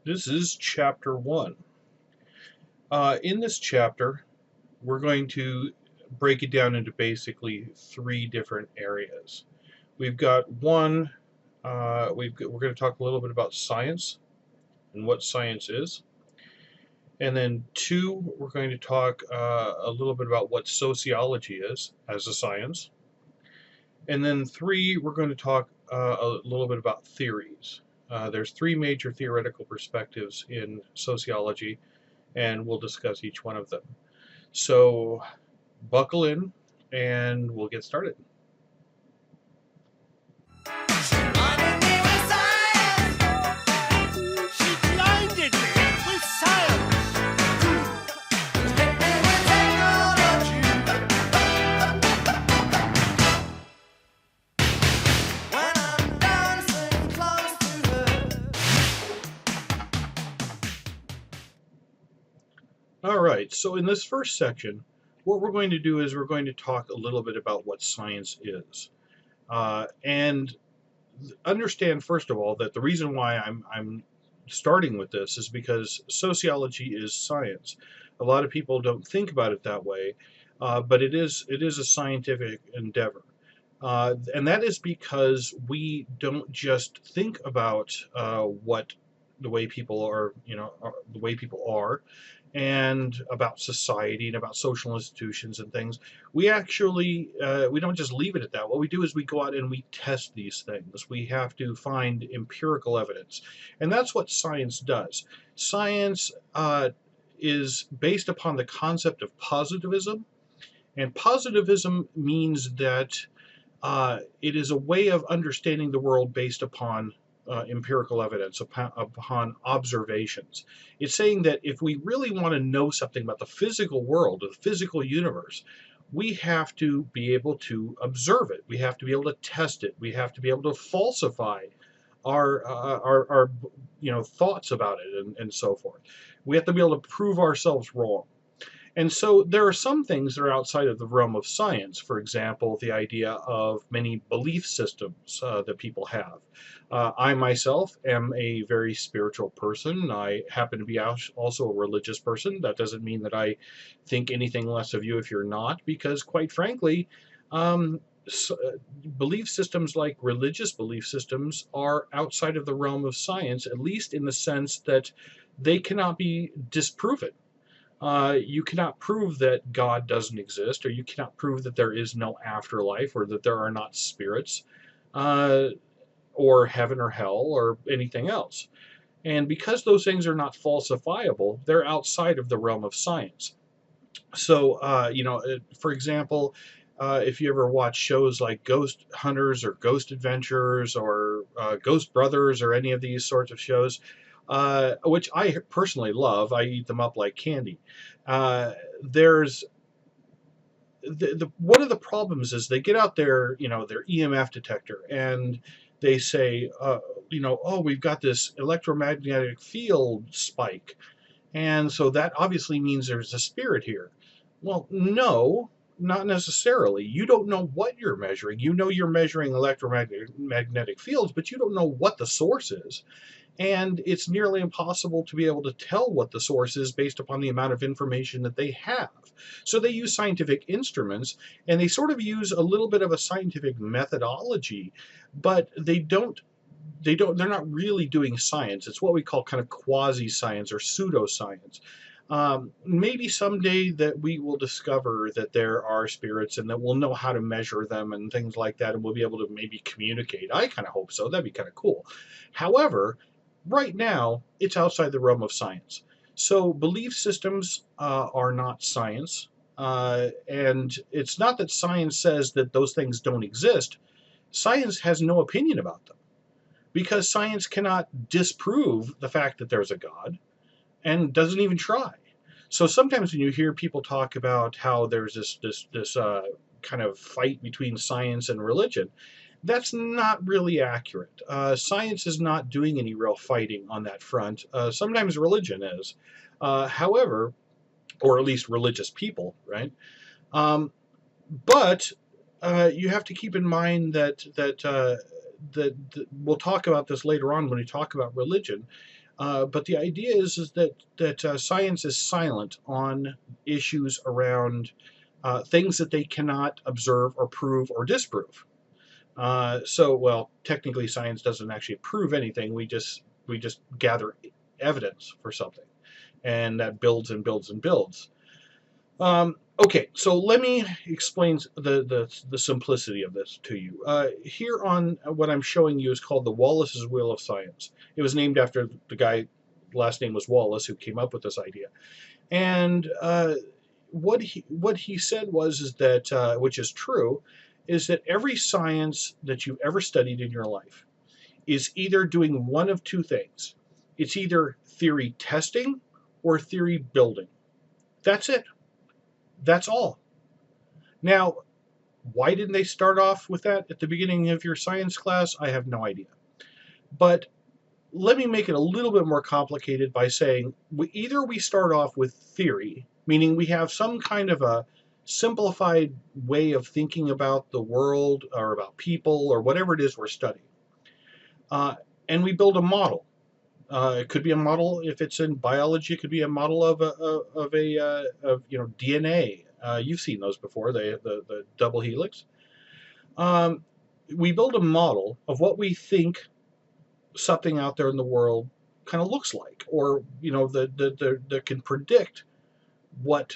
This is chapter 1. In this chapter, we're going to break it down into basically 3 different areas. We've got one, we're going to talk a little bit about science and what science is. And then 2, we're going to talk a little bit about what sociology is as a science. And then 3, we're going to talk a little bit about theories. There's 3 major theoretical perspectives in sociology, and we'll discuss each one of them. So buckle in, and we'll get started. Alright, so in this first section, what we're going to do is we're going to talk a little bit about what science is. And understand, first of all, that the reason why I'm starting with this is because sociology is science. A lot of people don't think about it that way, but it is a scientific endeavor. And that is because we don't just think about what the way people are, the way people are, and about society and about social institutions and things. We actually, we don't just leave it at that. What we do is we go out and we test these things. We have to find empirical evidence. And that's what science does. Science is based upon the concept of positivism. And positivism means that it is a way of understanding the world based upon empirical evidence, upon observations. It's saying that if we really want to know something about the physical world, or the physical universe, we have to be able to observe it. We have to be able to test it. We have to be able to falsify our thoughts about it, and so forth. We have to be able to prove ourselves wrong. And so there are some things that are outside of the realm of science. For example, the idea of many belief systems that people have. I myself am a very spiritual person. I happen to be also a religious person. That doesn't mean that I think anything less of you if you're not, because quite frankly, belief systems like religious belief systems are outside of the realm of science, at least in the sense that they cannot be disproven. You cannot prove that God doesn't exist, or you cannot prove that there is no afterlife, or that there are not spirits, or heaven or hell, or anything else. And because those things are not falsifiable, they're outside of the realm of science. So, for example, if you ever watch shows like Ghost Hunters or Ghost Adventures or Ghost Brothers or any of these sorts of shows, which I personally love. I eat them up like candy. There's one of the problems is they get out their EMF detector and they say, oh, we've got this electromagnetic field spike, and so that obviously means there's a spirit here. Well, no, not necessarily. You don't know what you're measuring. You know you're measuring electromagnetic fields, but you don't know what the source is. And it's nearly impossible to be able to tell what the source is based upon the amount of information that they have. So they use scientific instruments, and they sort of use a little bit of a scientific methodology, but they're not really doing science. It's what we call kind of quasi-science or pseudoscience. Maybe someday that we will discover that there are spirits and that we'll know how to measure them and things like that, and we'll be able to maybe communicate. I kind of hope so. That'd be kind of cool. However, right now, it's outside the realm of science. So belief systems are not science. And it's not that science says that those things don't exist. Science has no opinion about them, because science cannot disprove the fact that there's a God, and doesn't even try. So sometimes when you hear people talk about how there's this kind of fight between science and religion, That's not really accurate. Science is not doing any real fighting on that front. Sometimes religion is. However, or at least religious people, right? Um, but you have to keep in mind that we'll talk about this later on when we talk about religion. But the idea is that science is silent on issues around things that they cannot observe or prove or disprove. Well, technically, science doesn't actually prove anything. We just gather evidence for something, and that builds and builds and builds. Okay, so let me explain the simplicity of this to you. Here on what I'm showing you is called the Wallis's Wheel of Science. It was named after the guy, last name was Wallis, who came up with this idea. And what he said was is that which is true, is that every science that you've ever studied in your life is either doing one of two things. It's either theory testing or theory building. That's it. That's all. Now, why didn't they start off with that at the beginning of your science class? I have no idea. But let me make it a little bit more complicated by saying either we start off with theory, meaning we have some kind of a simplified way of thinking about the world or about people or whatever it is we're studying, and we build a model. It could be a model if it's in biology. It could be a model of DNA. You've seen those before, the double helix. Um, we build a model of what we think something out there in the world kind of looks like, or that can predict what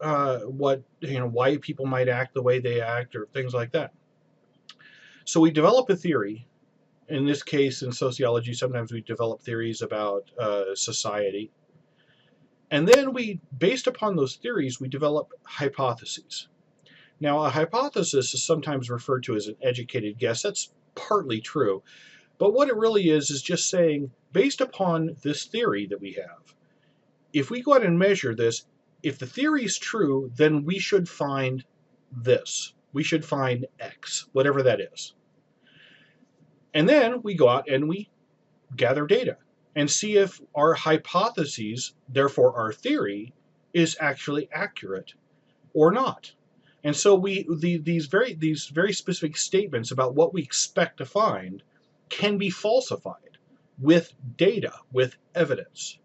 why people might act the way they act, or things like that. So we develop a theory. In this case, in sociology, sometimes we develop theories about society. And then based upon those theories, we develop hypotheses. Now, a hypothesis is sometimes referred to as an educated guess. That's partly true. But what it really is just saying, based upon this theory that we have, if we go out and measure this, if the theory is true, then we should find this. We should find X, whatever that is. And then we go out and we gather data and see if our hypotheses, therefore our theory, is actually accurate or not. And so these very specific statements about what we expect to find can be falsified with data, with evidence.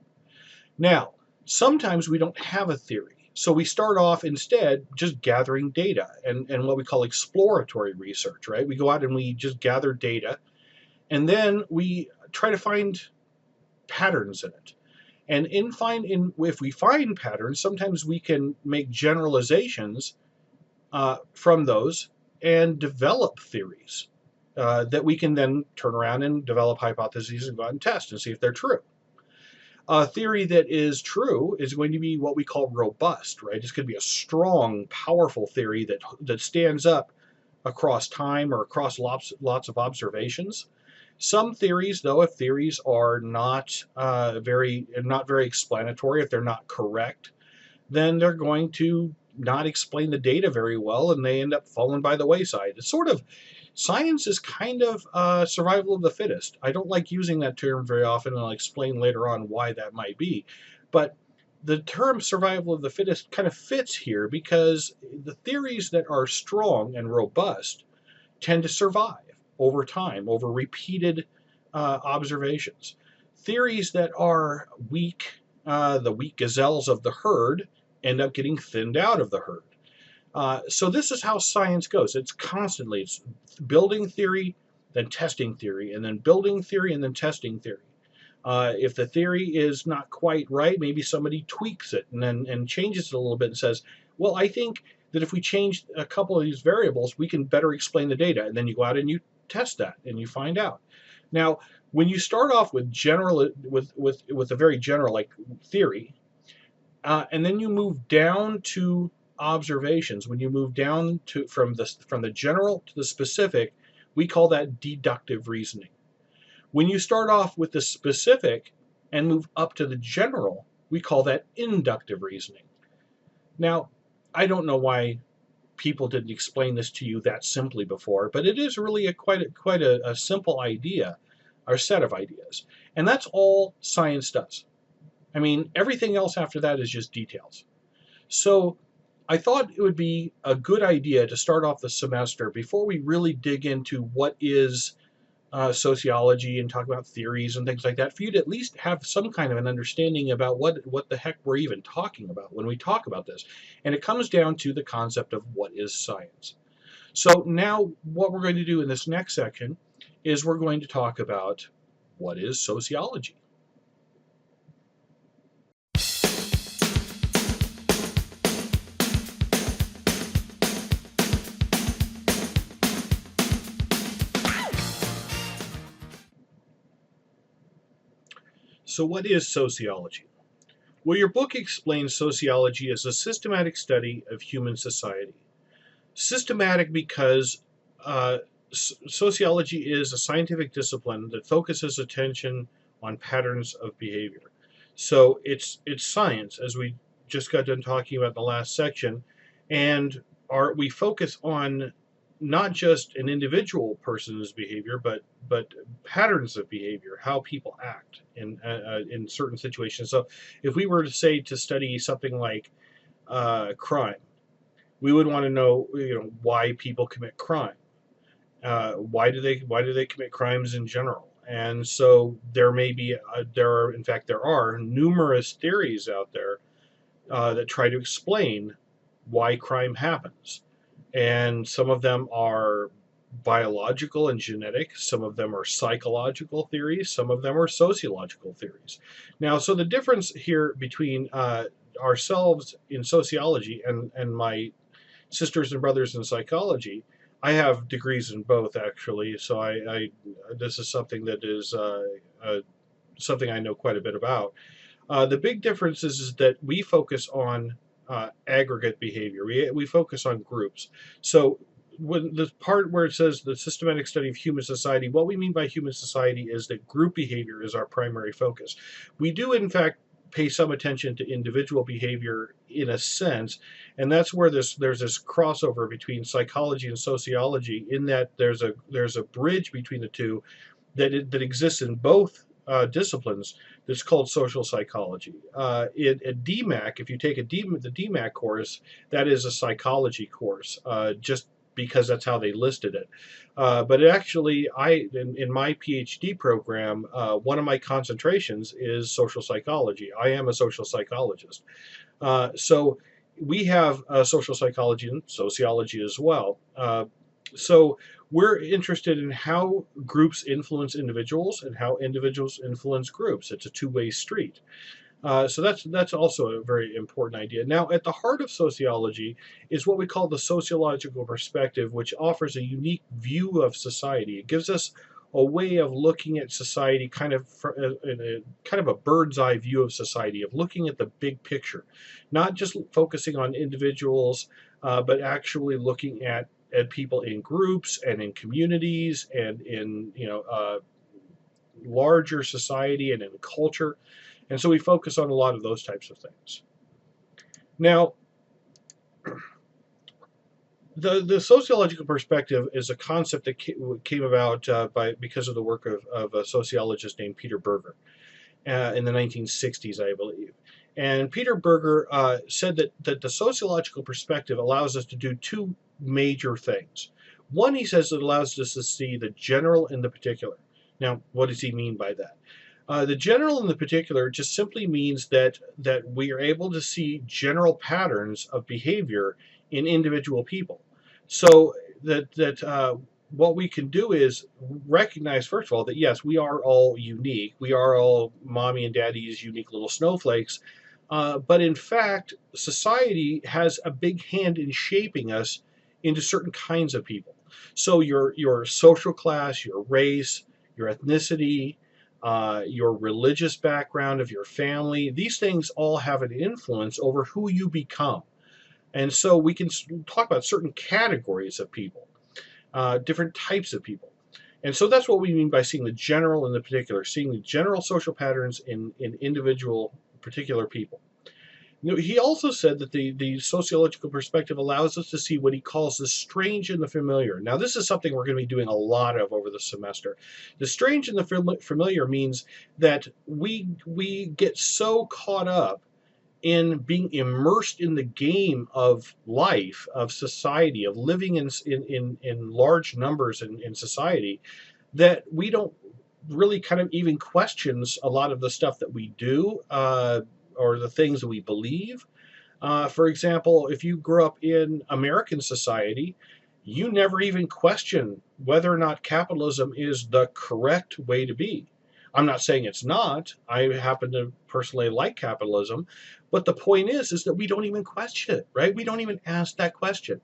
Now, sometimes we don't have a theory. So we start off instead just gathering data and what we call exploratory research, right? We go out and we just gather data, and then we try to find patterns in it. And if we find patterns, sometimes we can make generalizations from those and develop theories that we can then turn around and develop hypotheses and go out and test and see if they're true. A theory that is true is going to be what we call robust, right? It's going to be a strong, powerful theory that stands up across time or across lots of observations. Some theories, though, if theories are not very explanatory, if they're not correct, then they're going to not explain the data very well, and they end up falling by the wayside. It's sort of science is kind of survival of the fittest. I don't like using that term very often, and I'll explain later on why that might be. But the term survival of the fittest kind of fits here because the theories that are strong and robust tend to survive over time, over repeated observations. Theories that are weak, the weak gazelles of the herd, end up getting thinned out of the herd. So this is how science goes. It's building theory, then testing theory, and then building theory, and then testing theory. If the theory is not quite right, maybe somebody tweaks it and changes it a little bit and says, well, I think that if we change a couple of these variables, we can better explain the data. And then you go out and you test that and you find out. Now, when you start off with a very general like theory, and then you move down to observations, when you move down to from the general to the specific, we call that deductive reasoning. When you start off with the specific and move up to the general, we call that inductive reasoning. Now, I don't know why people didn't explain this to you that simply before, but it is really quite a simple idea, or set of ideas. And that's all science does. I mean, everything else after that is just details. So I thought it would be a good idea to start off the semester before we really dig into what is sociology and talk about theories and things like that, for you to at least have some kind of an understanding about what the heck we're even talking about when we talk about this. And it comes down to the concept of what is science. So now what we're going to do in this next section is we're going to talk about what is sociology. So what is sociology? Well, your book explains sociology as a systematic study of human society. Systematic because sociology is a scientific discipline that focuses attention on patterns of behavior. So it's science, as we just got done talking about in the last section, and we focus on not just an individual person's behavior, but patterns of behavior, how people act in certain situations. So, if we were to say to study something like crime, we would want to know, why people commit crime. Why do they commit crimes in general? And so there are numerous theories out there that try to explain why crime happens. And some of them are biological and genetic, some of them are psychological theories, some of them are sociological theories. Now, so the difference here between ourselves in sociology and my sisters and brothers in psychology, I have degrees in both, actually, so I this is something that is something I know quite a bit about. The big difference is that we focus on aggregate behavior. We focus on groups. So when the part where it says the systematic study of human society, what we mean by human society is that group behavior is our primary focus. We do, in fact, pay some attention to individual behavior in a sense, and that's where there's this crossover between psychology and sociology, in that there's a bridge between the two that exists in both disciplines, that's called social psychology. At DMAC, if you take the DMAC course, that is a psychology course, just because that's how they listed it. But actually, in my PhD program, one of my concentrations is social psychology. I am a social psychologist. So we have social psychology and sociology as well. So we're interested in how groups influence individuals and how individuals influence groups. It's a two-way street. So that's also a very important idea. Now, at the heart of sociology is what we call the sociological perspective, which offers a unique view of society. It gives us a way of looking at society kind of in a bird's eye view of society, of looking at the big picture, not just focusing on individuals, but actually looking at people in groups and in communities and in larger society and in culture. And so we focus on a lot of those types of things. Now, the sociological perspective is a concept that came about because of the work of a sociologist named Peter Berger in the 1960s, I believe. And Peter Berger said that the sociological perspective allows us to do two major things. One, he says, it allows us to see the general and the particular. Now, what does he mean by that? The general and the particular just simply means that we are able to see general patterns of behavior in individual people. So that what we can do is recognize, first of all, that yes, we are all unique. We are all mommy and daddy's unique little snowflakes. But in fact, society has a big hand in shaping us into certain kinds of people. So your social class, your race, your ethnicity, your religious background of your family, these things all have an influence over who you become. And so we can talk about certain categories of people, different types of people. And so that's what we mean by seeing the general and the particular, seeing the general social patterns in individual particular people. He also said that the sociological perspective allows us to see what he calls the strange and the familiar. Now, this is something we're going to be doing a lot of over the semester. The strange and the familiar means that we get so caught up in being immersed in the game of life, of society, of living in large numbers in society, that we don't really kind of even questions a lot of the stuff that we do, or the things that we believe. For example, if you grew up in American society, you never even question whether or not capitalism is the correct way to be. I'm not saying it's not. I happen to personally like capitalism, but the point is that we don't even question it, right? We don't even ask that question.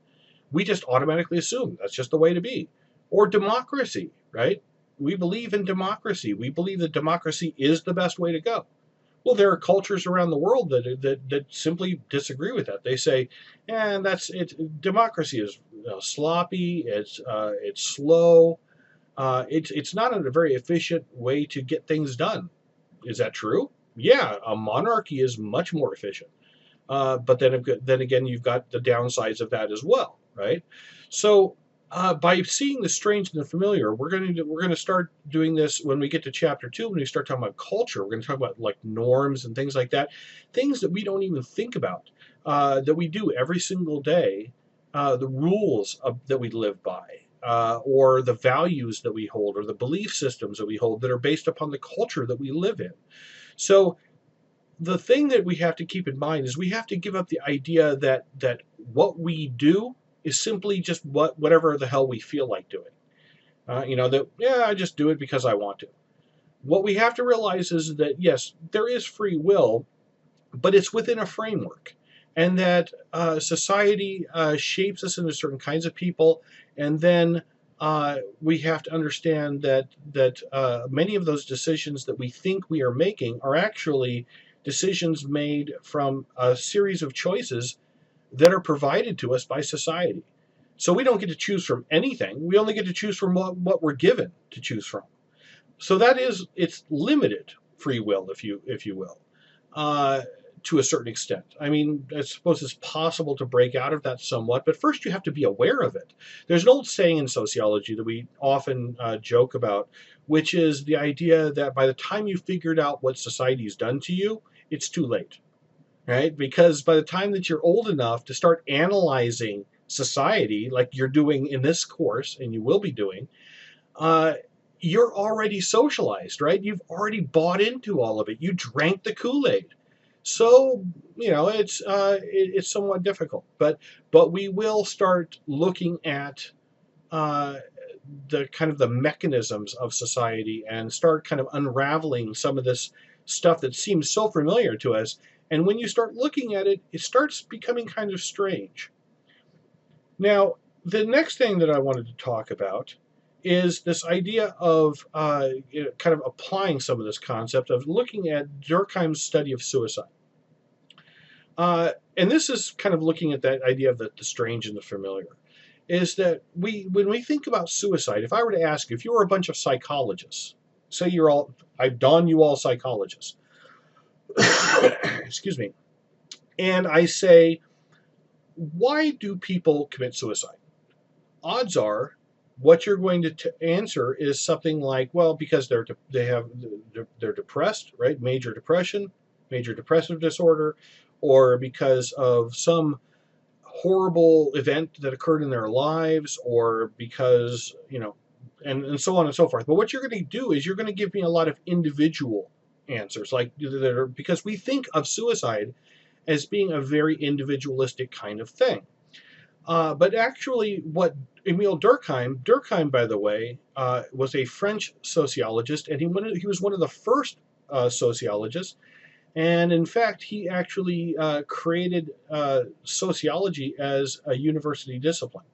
We just automatically assume that's just the way to be. Or democracy, right? We believe in democracy. We believe that democracy is the best way to go. Well, there are cultures around the world that simply disagree with that. They say, "And that's it. Democracy is sloppy. It's slow. It's not a very efficient way to get things done." Is that true? Yeah, a monarchy is much more efficient. But then again, you've got the downsides of that as well, right? So by seeing the strange and the familiar, we're going to start doing this when we get to chapter 2. When we start talking about culture, we're going to talk about like norms and things like that, things that we don't even think about, that we do every single day, the rules that we live by. Or the values that we hold, or the belief systems that we hold that are based upon the culture that we live in. So the thing that we have to keep in mind is we have to give up the idea that what we do is simply just whatever the hell we feel like doing. That, yeah, I just do it because I want to. What we have to realize is that yes, there is free will, but it's within a framework, and that society shapes us into certain kinds of people, and then we have to understand that many of those decisions that we think we are making are actually decisions made from a series of choices that are provided to us by society. So we don't get to choose from anything. We only get to choose from what we're given to choose from. So it's limited free will, if you will, uh, to a certain extent. I mean, I suppose it's possible to break out of that somewhat, but first you have to be aware of it. There's an old saying in sociology that we often joke about, which is the idea that by the time you figured out what society's done to you, it's too late, right? Because by the time that you're old enough to start analyzing society, like you're doing in this course, and you will be doing, uh, you're already socialized, right? You've already bought into all of it. You drank the Kool-Aid. So, it's somewhat difficult, but we will start looking at uh, the kind of the mechanisms of society and start kind of unraveling some of this stuff that seems so familiar to us. And when you start looking at it, it starts becoming kind of strange. Now, the next thing that I wanted to talk about is this idea of kind of applying some of this concept of looking at Durkheim's study of suicide. And this is kind of looking at that idea of the strange and the familiar. Is that when we think about suicide, if I were to ask you, if you were a bunch of psychologists, say I've done you all psychologists, excuse me, and I say, why do people commit suicide? Odds are what you're going to answer is something like, well, because they're depressed, right? Major depression, major depressive disorder, or because of some horrible event that occurred in their lives, or because, and so on and so forth. But what you're going to do is you're going to give me a lot of individual answers, like because we think of suicide as being a very individualistic kind of thing. But actually, what Durkheim, by the way, was a French sociologist, and he was one of the first sociologists. And in fact, he actually created sociology as a university discipline.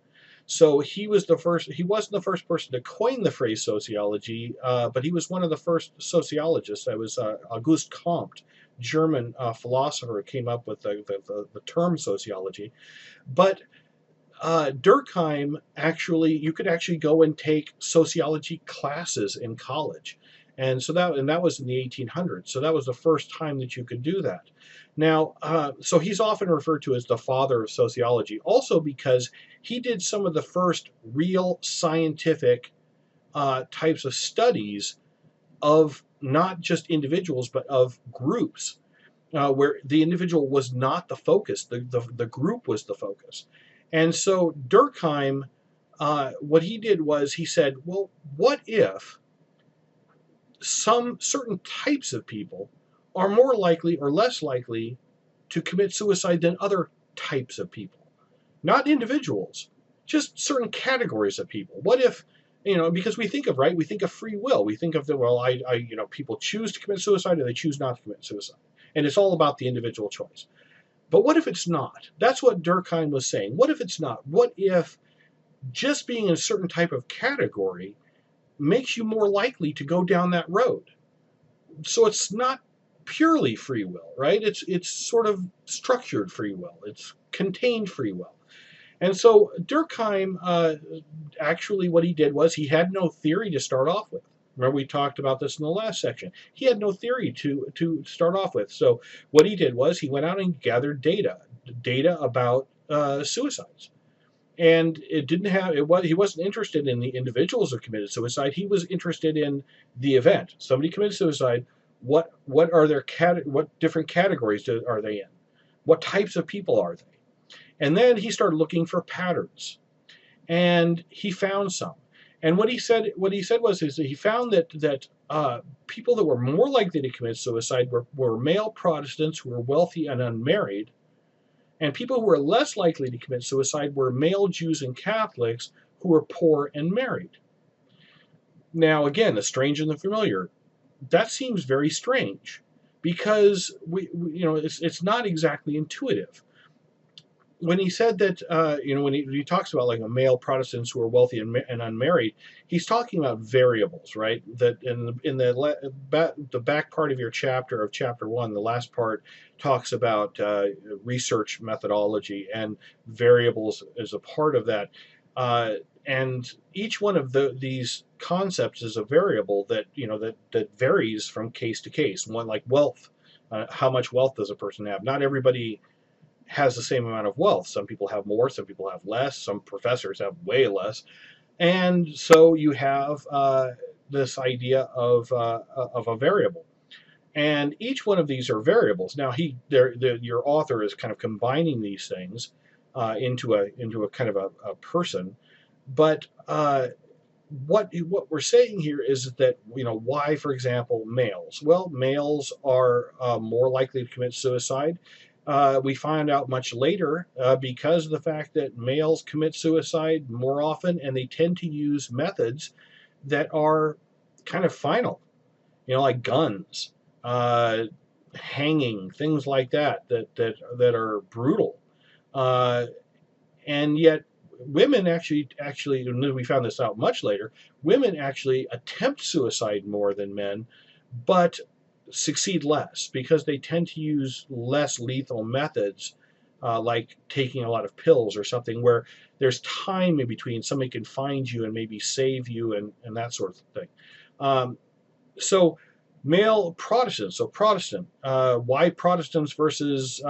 So he was the first. He wasn't the first person to coin the phrase sociology, but he was one of the first sociologists. That was Auguste Comte, German philosopher, came up with the term sociology. But Durkheim, actually, you could actually go and take sociology classes in college. And so that was in the 1800s. So that was the first time that you could do that. Now, so he's often referred to as the father of sociology, also because he did some of the first real scientific types of studies of not just individuals, but of groups, where the individual was not the focus, the group was the focus. And so Durkheim, what he did was he said, well, what if some certain types of people are more likely or less likely to commit suicide than other types of people? Not individuals, just certain categories of people. What if, because we think of, right, we think of free will. We think of people choose to commit suicide or they choose not to commit suicide. And it's all about the individual choice. But what if it's not? That's what Durkheim was saying. What if it's not? What if just being in a certain type of category makes you more likely to go down that road? So it's not purely free will, right? It's sort of structured free will. It's contained free will. And so Durkheim, actually what he did was he had no theory to start off with. Remember, we talked about this in the last section. He had no theory to start off with. So what he did was he went out and gathered data about suicides. And he wasn't interested in the individuals who committed suicide. He was interested in the event. Somebody committed suicide. What different categories are they in? What types of people are they? And then he started looking for patterns, and he found some. And what he said was that he found that people that were more likely to commit suicide were male Protestants who were wealthy and unmarried, and people who were less likely to commit suicide were male Jews and Catholics who were poor and married. Now, again, the strange and the familiar. That seems very strange because it's not exactly intuitive. When he said that, when he talks about like a male Protestants who are wealthy and unmarried, he's talking about variables, right? That in the back part of your chapter of chapter 1, the last part talks about research methodology, and variables is a part of that. And each one of these concepts is a variable that that varies from case to case. One like wealth, how much wealth does a person have? Not everybody has the same amount of wealth. Some people have more, some people have less, some professors have way less. And so you have this idea of a variable. And each one of these are variables. Now, your author is kind of combining these things into a kind of a person. But what we're saying here is that, why, for example, males? Well, males are more likely to commit suicide. We find out much later because of the fact that males commit suicide more often, and they tend to use methods that are kind of final, like guns, hanging, things like that are brutal. And yet women actually, and we found this out much later, women actually attempt suicide more than men, but succeed less because they tend to use less lethal methods, like taking a lot of pills or something, where there's time in between. Somebody can find you and maybe save you and that sort of thing. So male Protestants, why Protestants versus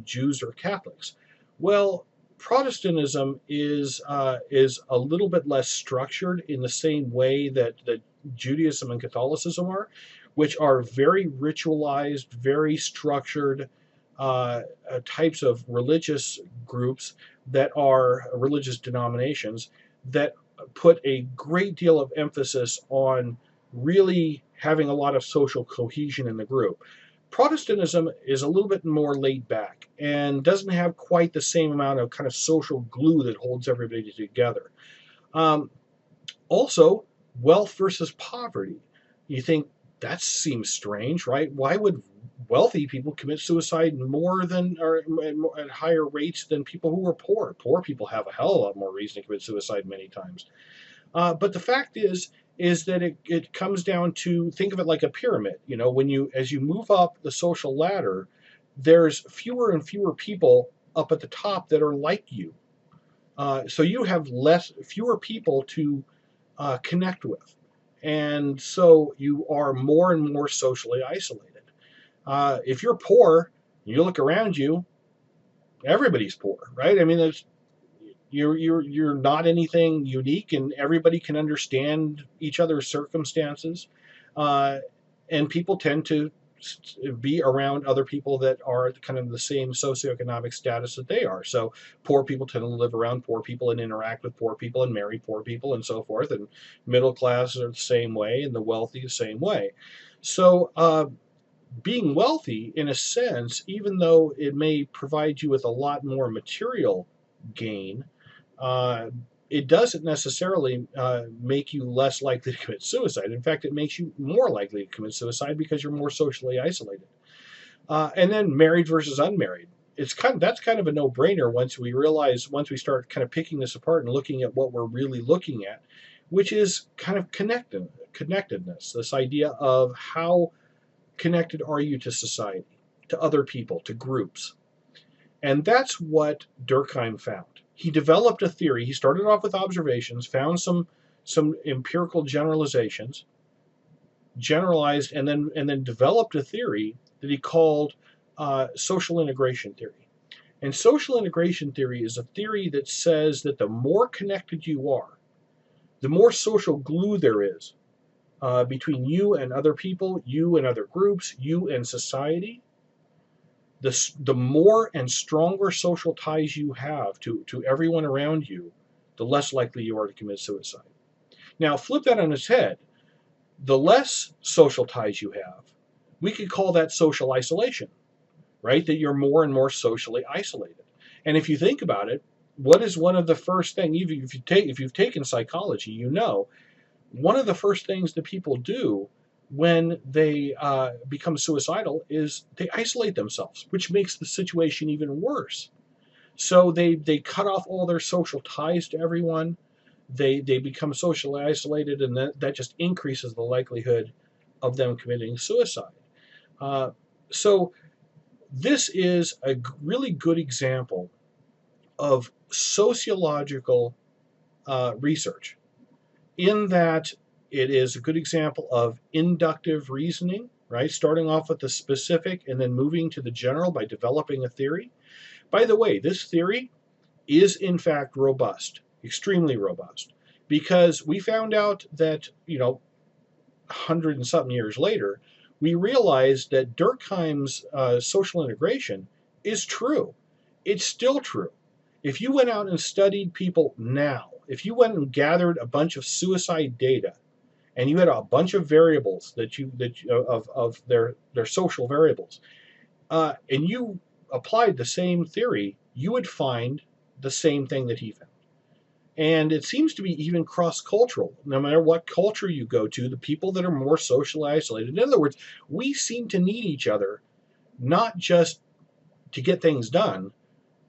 Jews or Catholics? Well, Protestantism is a little bit less structured in the same way that Judaism and Catholicism are, which are very ritualized, very structured types of religious groups that are religious denominations that put a great deal of emphasis on really having a lot of social cohesion in the group. Protestantism is a little bit more laid back and doesn't have quite the same amount of kind of social glue that holds everybody together. Also, wealth versus poverty. You think that seems strange, right? Why would wealthy people commit suicide more than, or at higher rates than people who are poor? Poor people have a hell of a lot more reason to commit suicide many times. But the fact is that it comes down to, think of it like a pyramid. As you move up the social ladder, there's fewer and fewer people up at the top that are like you. So you have fewer people to connect with. And so you are more and more socially isolated. If you're poor, you look around you, everybody's poor, right? I mean, you're not anything unique, and everybody can understand each other's circumstances, uh, and people tend to be around other people that are kind of the same socioeconomic status that they are. So poor people tend to live around poor people and interact with poor people and marry poor people and so forth. And middle class are the same way, and the wealthy the same way. So being wealthy, in a sense, even though it may provide you with a lot more material gain, uh, it doesn't necessarily make you less likely to commit suicide. In fact, it makes you more likely to commit suicide because you're more socially isolated. And then married versus unmarried. That's kind of a no-brainer once we start kind of picking this apart and looking at what we're really looking at, which is kind of connectedness. This idea of how connected are you to society, to other people, to groups. And that's what Durkheim found. He developed a theory. He started off with observations, found some empirical generalizations, generalized, and then developed a theory that he called social integration theory. And social integration theory is a theory that says that the more connected you are, the more social glue there is between you and other people, you and other groups, you and society, the more and stronger social ties you have to everyone around you, the less likely you are to commit suicide. Now, flip that on its head. The less social ties you have, we could call that social isolation, right? That you're more and more socially isolated. And if you think about it, what is one of the first things, if you've taken psychology, you know, one of the first things that people do when they become suicidal is they isolate themselves, which makes the situation even worse. So they cut off all their social ties to everyone. They become socially isolated, and that just increases the likelihood of them committing suicide. Uh, so this is a really good example of sociological research, in that it is a good example of inductive reasoning, right? Starting off with the specific and then moving to the general by developing a theory. By the way, this theory is in fact robust, extremely robust, because we found out that, 100 and something years later, we realized that Durkheim's social integration is true. It's still true. If you went out and studied people now, if you went and gathered a bunch of suicide data, and you had a bunch of variables of their social variables, and you applied the same theory, you would find the same thing that he found. And it seems to be even cross-cultural. No matter what culture you go to, the people that are more socially isolated. In other words, we seem to need each other, not just to get things done,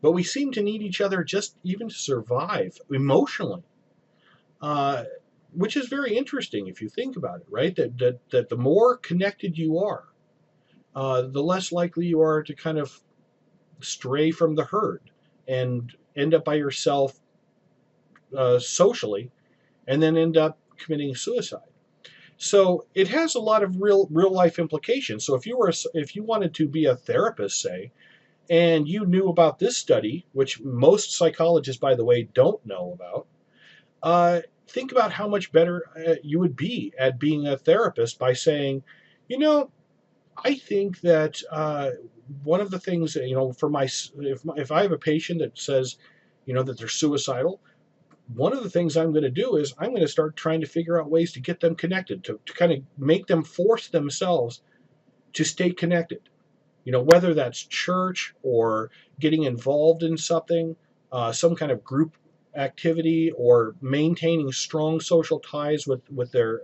but we seem to need each other just even to survive emotionally. Uh, which is very interesting if you think about it, right? That the more connected you are, the less likely you are to kind of stray from the herd and end up by yourself socially, and then end up committing suicide. So it has a lot of real life implications. So if you wanted to be a therapist, say, and you knew about this study, which most psychologists, by the way, don't know about, think about how much better you would be at being a therapist by saying, you know, I think that one of the things, for if I have a patient that says, that they're suicidal, one of the things I'm going to do is I'm going to start trying to figure out ways to get them connected, to kind of make them force themselves to stay connected. Whether that's church or getting involved in something, some kind of group activity, or maintaining strong social ties with their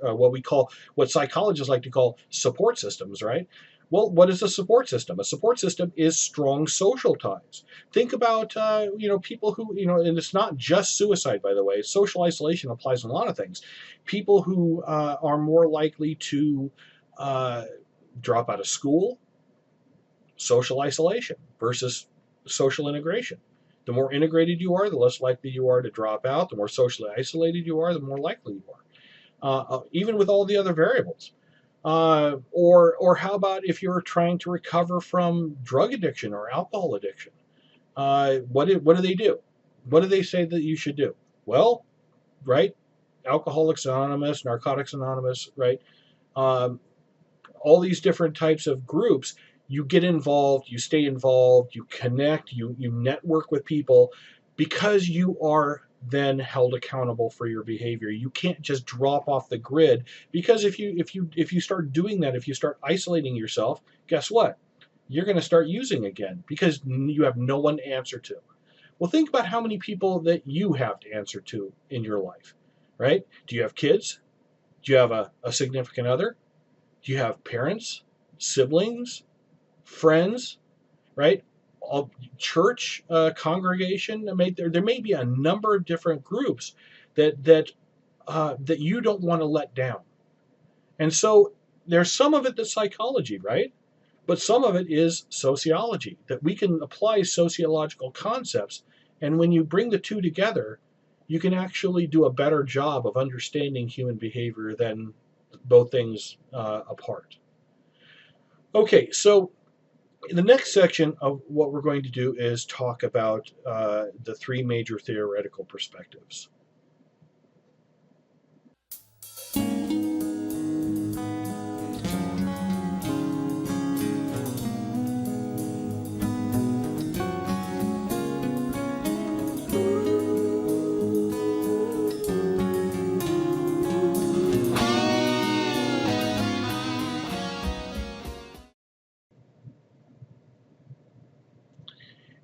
what psychologists like to call support systems, right? Well, what is a support system? A support system is strong social ties. Think about people who, and it's not just suicide, by the way. Social isolation applies in a lot of things. People who are more likely to uh, drop out of school, social isolation versus social integration. The more integrated you are, the less likely you are to drop out. The more socially isolated you are, the more likely you are. even with all the other variables. Or how about if you're trying to recover from drug addiction or alcohol addiction? What do they do? What do they say that you should do? Well, right, Alcoholics Anonymous, Narcotics Anonymous, right? Um, all these different types of groups. You get involved, you stay involved, you connect, you network with people, because you are then held accountable for your behavior. You can't just drop off the grid, because if you start doing that, if you start isolating yourself, guess what? You're going to start using again, because you have no one to answer to. Well, think about how many people that you have to answer to in your life, right? Do you have kids? Do you have a significant other? Do you have parents, siblings, friends, right? All, church congregation. There may be a number of different groups that you don't want to let down. And so there's some of it that's psychology, right? But some of it is sociology, that we can apply sociological concepts. And when you bring the two together, you can actually do a better job of understanding human behavior than both things apart. Okay, so the next section of what we're going to do is talk about the three major theoretical perspectives.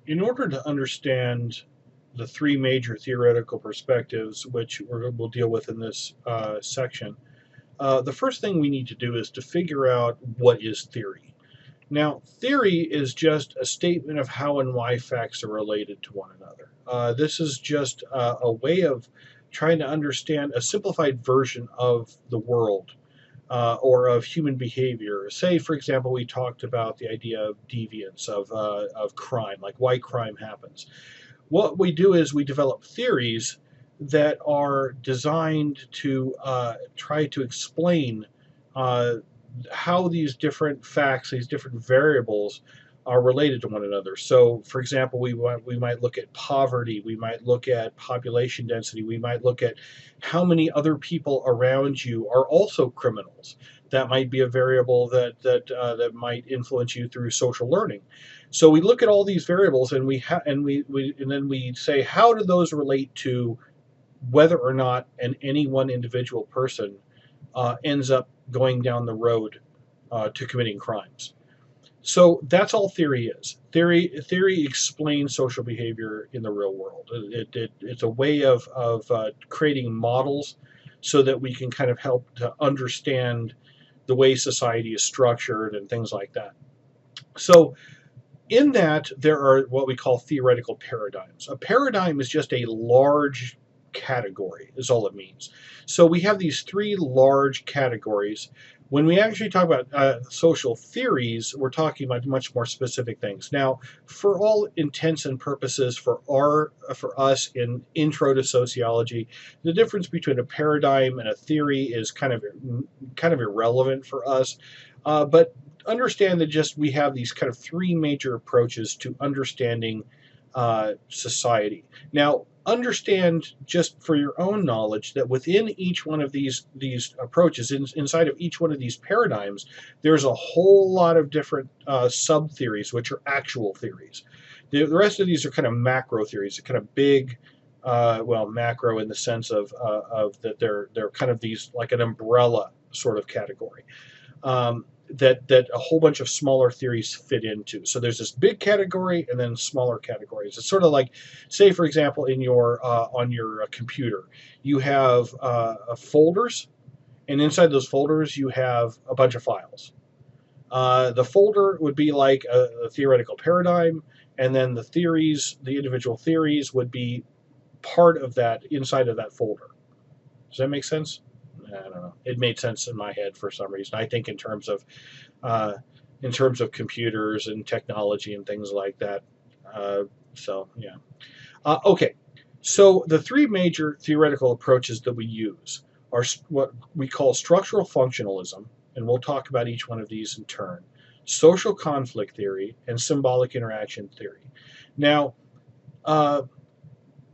In order to understand the three major theoretical perspectives, which we'll deal with in this section, the first thing we need to do is to figure out what is theory. Now, theory is just a statement of how and why facts are related to one another. This is just a way of trying to understand a simplified version of the world or of human behavior. Say, for example, we talked about the idea of deviance, of crime, like why crime happens. What we do is we develop theories that are designed to try to explain how these different facts, these different variables, are related to one another. So, for example, we might look at poverty, we might look at population density, we might look at how many other people around you are also criminals. That might be a variable that might influence you through social learning. So we look at all these variables, and and then we say, how do those relate to whether or not any one individual person ends up going down the road to committing crimes. So that's all theory is. Theory explains social behavior in the real world. It's a way of creating models so that we can kind of help to understand the way society is structured and things like that. So in that, there are what we call theoretical paradigms. A paradigm is just a large category, is all it means. So we have these three large categories. When we actually talk about social theories, we're talking about much more specific things. Now, for all intents and purposes, for us in Intro to Sociology, the difference between a paradigm and a theory is kind of irrelevant for us. But understand that just we have these kind of three major approaches to understanding society. Now, understand just for your own knowledge that within each one of these approaches, inside of each one of these paradigms, there's a whole lot of different sub theories, which are actual theories. The rest of these are kind of macro theories, kind of big. Macro in the sense of that they're kind of these like an umbrella sort of category. That a whole bunch of smaller theories fit into. So there's this big category and then smaller categories. It's sort of like, say, for example, in your on your computer, you have folders, and inside those folders you have a bunch of files. The folder would be like a theoretical paradigm, and then the theories, the individual theories, would be part of that inside of that folder. Does that make sense? I don't know. It made sense in my head for some reason. I think in terms of computers and technology and things like that. So yeah. Okay. So the three major theoretical approaches that we use are what we call structural functionalism, and we'll talk about each one of these in turn, social conflict theory, and symbolic interaction theory. Now,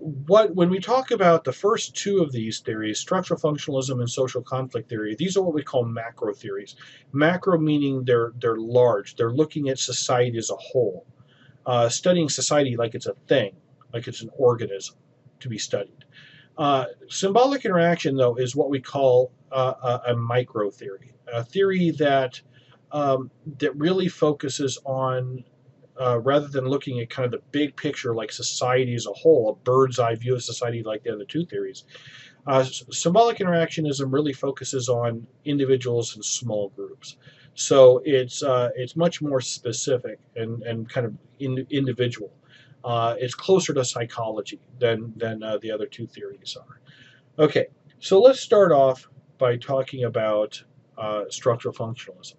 when we talk about the first two of these theories, structural functionalism and social conflict theory, these are what we call macro theories. Macro meaning they're large. They're looking at society as a whole, studying society like it's a thing, like it's an organism to be studied. Symbolic interaction, though, is what we call a micro theory, a theory that that really focuses on, rather than looking at kind of the big picture like society as a whole, a bird's eye view of society like the other two theories. Symbolic interactionism really focuses on individuals and small groups. So it's much more specific and kind of individual. It's closer to psychology than the other two theories are. Okay, so let's start off by talking about structural functionalism.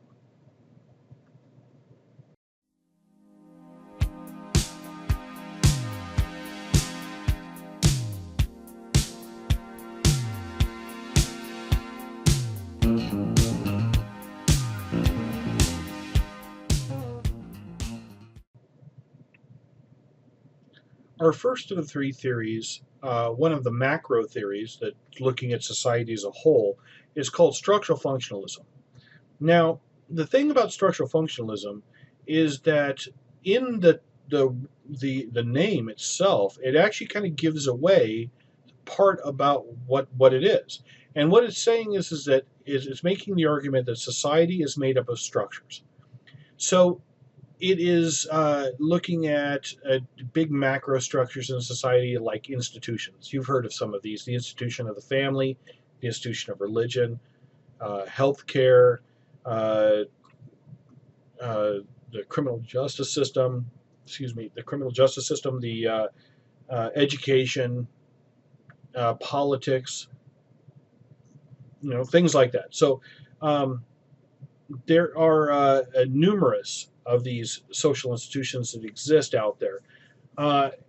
Our first of the three theories, one of the macro theories that looking at society as a whole, is called structural functionalism. Now, the thing about structural functionalism is that in the name itself, it actually kind of gives away part about what it is. And what it's saying is that it's making the argument that society is made up of structures. So it is looking at big macro structures in society like institutions. You've heard of some of these: the institution of the family, the institution of religion, healthcare, the criminal justice system. The criminal justice system, the education, politics. Things like that. So there are numerous of these social institutions that exist out there.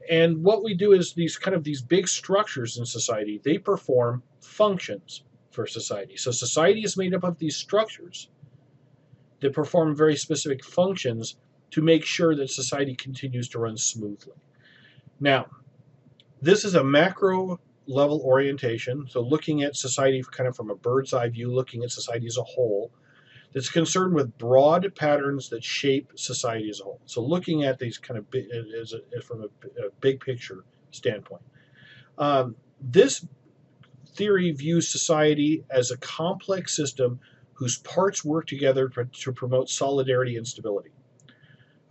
And what we do is these big structures in society, they perform functions for society. So society is made up of these structures that perform very specific functions to make sure that society continues to run smoothly. Now, this is a macro level orientation, so looking at society kind of from a bird's eye view, looking at society as a whole, that's concerned with broad patterns that shape society as a whole. So looking at these kind of from a big picture standpoint. This theory views society as a complex system whose parts work together to promote solidarity and stability.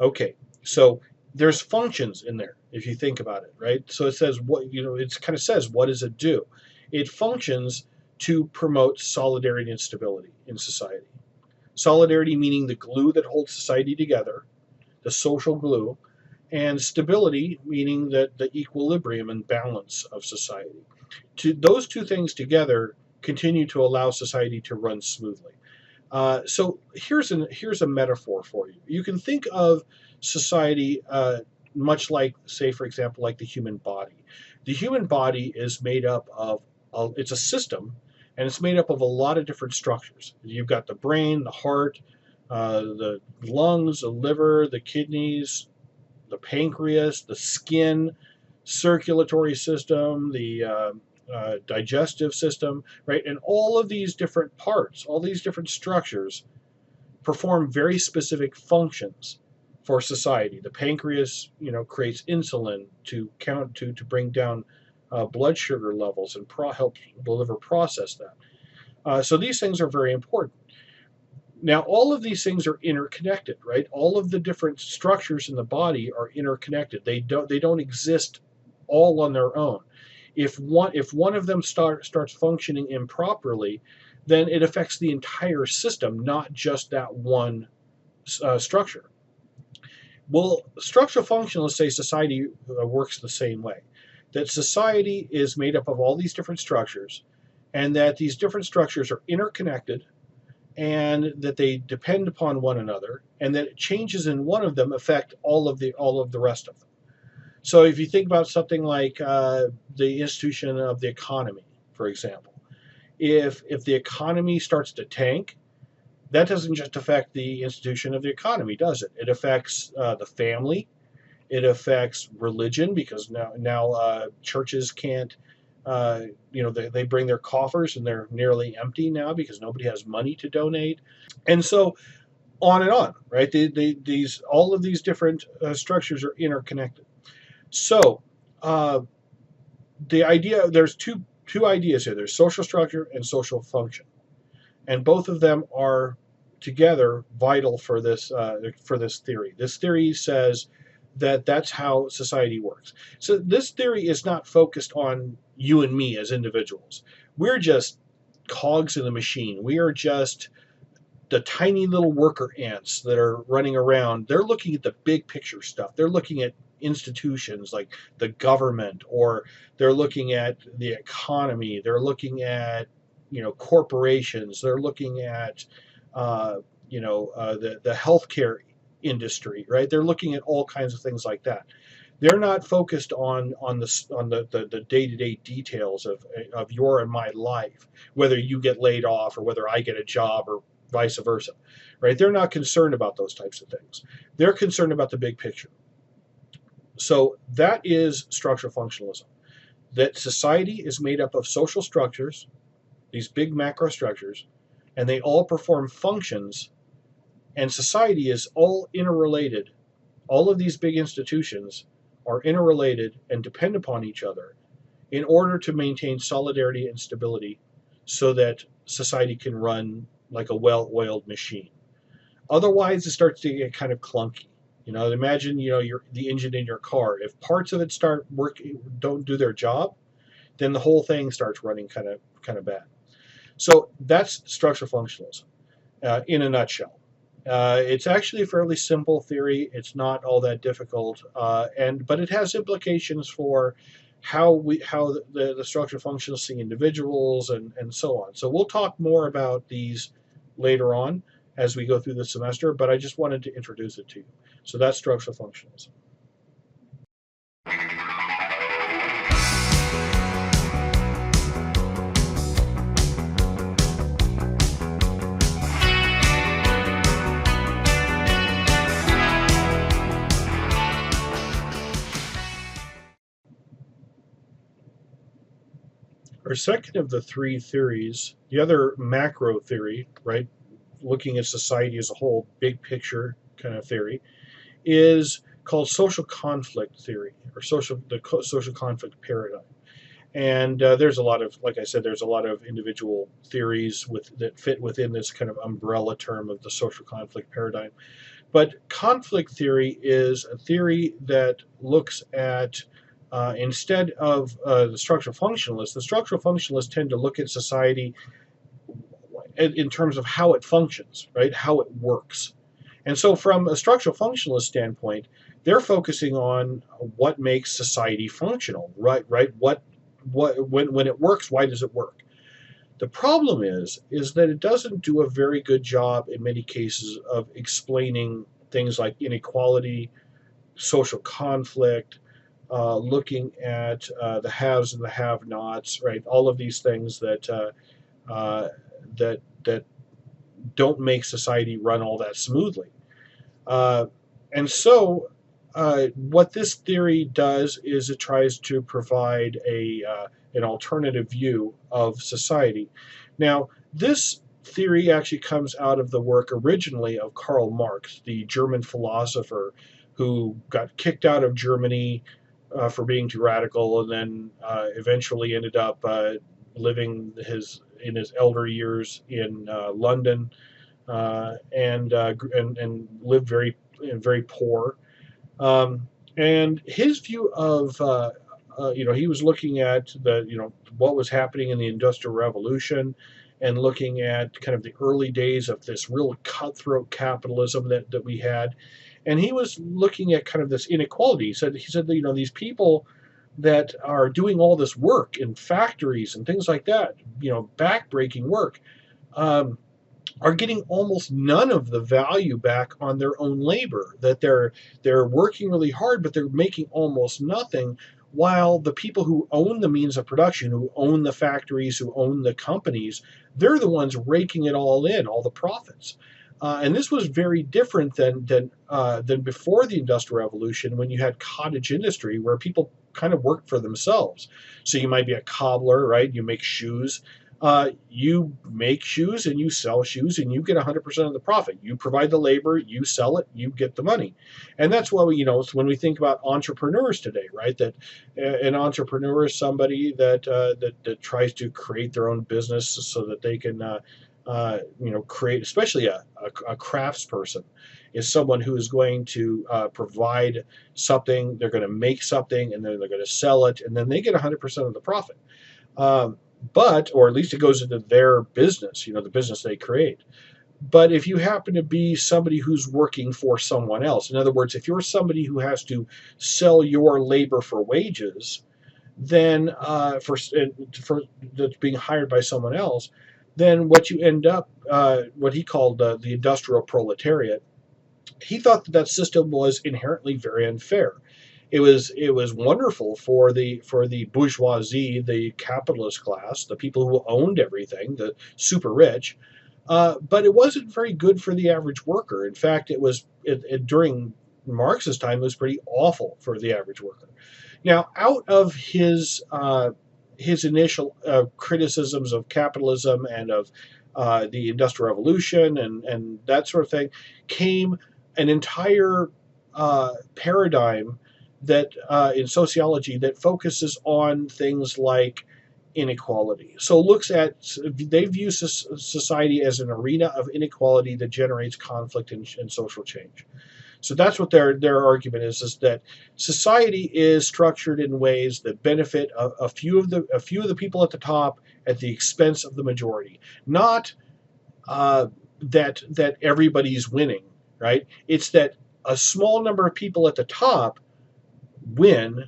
Okay, so there's functions in there if you think about it, right? So it says it kind of says, what does it do? It functions to promote solidarity and stability in society. Solidarity meaning the glue that holds society together, the social glue, and stability meaning that the equilibrium and balance of society. Those two things together continue to allow society to run smoothly. So here's a metaphor for you. You can think of society much like, say, for example, like the human body. The human body is made up of, it's a system, and it's made up of a lot of different structures. You've got the brain, the heart, the lungs, the liver, the kidneys, the pancreas, the skin, circulatory system, the digestive system, right? And all of these different parts, all these different structures perform very specific functions for society. The pancreas, creates insulin to bring down blood sugar levels and help the liver process that. So these things are very important. Now, all of these things are interconnected, right? All of the different structures in the body are interconnected. They don't exist all on their own. If one of them starts functioning improperly, then it affects the entire system, not just that one structure. Well, structural functionalists say society works the same way. That society is made up of all these different structures, and that these different structures are interconnected, and that they depend upon one another, and that changes in one of them affect all of the rest of them. So if you think about something like the institution of the economy, for example, if the economy starts to tank, that doesn't just affect the institution of the economy, does it? It affects the family. It affects religion, because now churches can't, they bring their coffers and they're nearly empty now because nobody has money to donate, and so on and on, right? These all of these different structures are interconnected. So the idea there's two ideas here. There's social structure and social function, and both of them are together vital for this theory. This theory says that that's how society works. So this theory is not focused on you and me as individuals. We're just cogs in the machine. We are just the tiny little worker ants that are running around. They're looking at the big picture stuff. They're looking at institutions like the government, or they're looking at the economy. They're looking at corporations. They're looking at the healthcare industry, right? They're looking at all kinds of things like that. They're not focused on the day-to-day details of your and my life, whether you get laid off or whether I get a job or vice versa, right? They're not concerned about those types of things. They're concerned about the big picture. So that is structural functionalism, that society is made up of social structures, these big macro structures, and they all perform functions, and society is all interrelated. All of these big institutions are interrelated and depend upon each other in order to maintain solidarity and stability so that society can run like a well-oiled machine. Otherwise, it starts to get kind of clunky. Imagine the engine in your car. If parts of it don't do their job, then the whole thing starts running kind of bad. So that's structural functionalism in a nutshell. It's actually a fairly simple theory. It's not all that difficult, but it has implications for how the structural functionalists see individuals and so on. So we'll talk more about these later on as we go through the semester, but I just wanted to introduce it to you. So that's structural functionalism. Our second of the three theories, the other macro theory, right, looking at society as a whole, big picture kind of theory, is called social conflict theory, or social conflict paradigm. And there's a lot of, like I said, there's a lot of individual theories that fit within this kind of umbrella term of the social conflict paradigm. But conflict theory is a theory that looks at instead of the structural functionalists tend to look at society in terms of how it functions, right? How it works. And so from a structural functionalist standpoint, they're focusing on what makes society functional, right? When it works, why does it work? The problem is that it doesn't do a very good job in many cases of explaining things like inequality, social conflict, looking at the haves and the have-nots, right? All of these things that don't make society run all that smoothly. And so what this theory does is it tries to provide an alternative view of society. Now, this theory actually comes out of the work originally of Karl Marx, the German philosopher who got kicked out of Germany for being too radical, and then eventually ended up living in his elder years in London, and lived very poor. And his view of he was looking at what was happening in the Industrial Revolution, and looking at kind of the early days of this real cutthroat capitalism that we had. And he was looking at kind of this inequality. He said that, these people that are doing all this work in factories and things like that, backbreaking work, are getting almost none of the value back on their own labor. That they're working really hard, but they're making almost nothing. while the people who own the means of production, who own the factories, who own the companies, they're the ones raking it all in, all the profits. And this was very different than before the Industrial Revolution, when you had cottage industry where people kind of worked for themselves. So you might be a cobbler, right? You make shoes. You make shoes and you sell shoes and you get 100% of the profit. You provide the labor, you sell it, you get the money. And that's why when we think about entrepreneurs today, right? That an entrepreneur is somebody that tries to create their own business so that they can create, especially a craftsperson is someone who is going to provide something. They're going to make something and then they're going to sell it, and then they get 100% of the profit. Um, or at least it goes into their business, the business they create. But if you happen to be somebody who's working for someone else, in other words, if you're somebody who has to sell your labor for wages, then for that's being hired by someone else, then what you end up, what he called the Industrial Proletariat, he thought that system was inherently very unfair. It was wonderful for the bourgeoisie, the capitalist class, the people who owned everything, the super rich, but it wasn't very good for the average worker. In fact, during Marx's time, it was pretty awful for the average worker. Now, out of his initial criticisms of capitalism and of the Industrial Revolution and that sort of thing came an entire paradigm that in sociology that focuses on things like inequality. So they view society as an arena of inequality that generates conflict and social change. So that's what their argument is that society is structured in ways that benefit a few of the people at the top at the expense of the majority. Not that everybody's winning, right? It's that a small number of people at the top win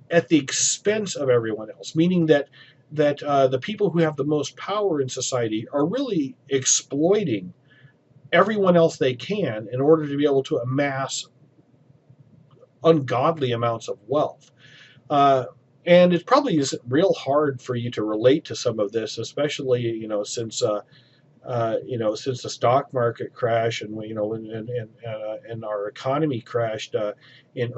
at the expense of everyone else, meaning that the people who have the most power in society are really exploiting everyone else they can in order to be able to amass ungodly amounts of wealth. Uh, and it probably isn't real hard for you to relate to some of this, especially since the stock market crash and and our economy crashed in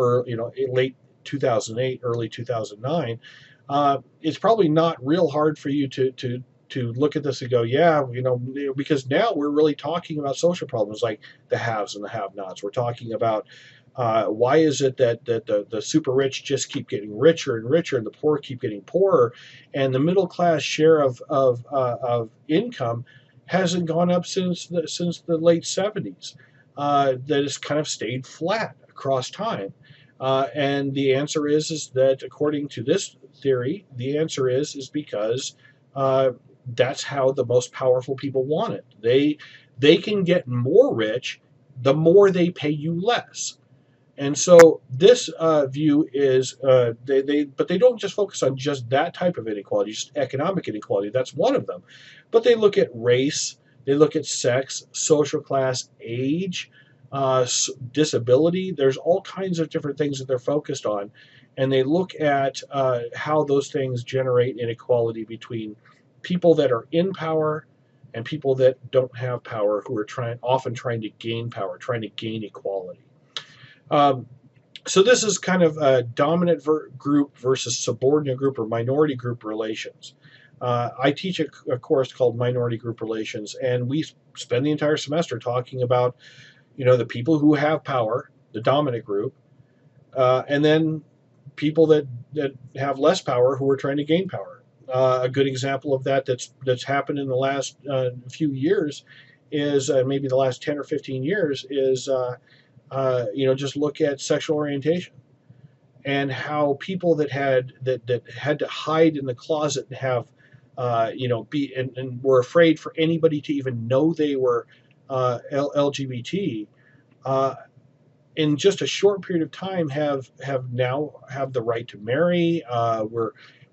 late 2008, early 2009. It's probably not real hard for you to look at this and go, yeah, because now we're really talking about social problems like the haves and the have-nots. We're talking about why is it that the super rich just keep getting richer and richer, and the poor keep getting poorer, and the middle class share of income hasn't gone up since the late 70s. That has kind of stayed flat across time. And the answer is that according to this theory, the answer is because that's how the most powerful people want it. They can get more rich the more they pay you less. And so this view is but they don't just focus on just that type of inequality, just economic inequality. That's one of them, but they look at race, they look at sex, social class, age, disability. There's all kinds of different things that they're focused on, and they look at how those things generate inequality between people that are in power and people that don't have power, who are often trying to gain power, trying to gain equality. Um, so this is kind of a dominant group versus subordinate group or minority group relations. I teach a course called Minority Group Relations, and we spend the entire semester talking about, the people who have power, the dominant group, and then people that have less power who are trying to gain power. A good example of that's happened in the last few years is maybe the last 10 or 15 years is just look at sexual orientation and how people that had to hide in the closet and have be and were afraid for anybody to even know they were LGBT, in just a short period of time have now have the right to marry.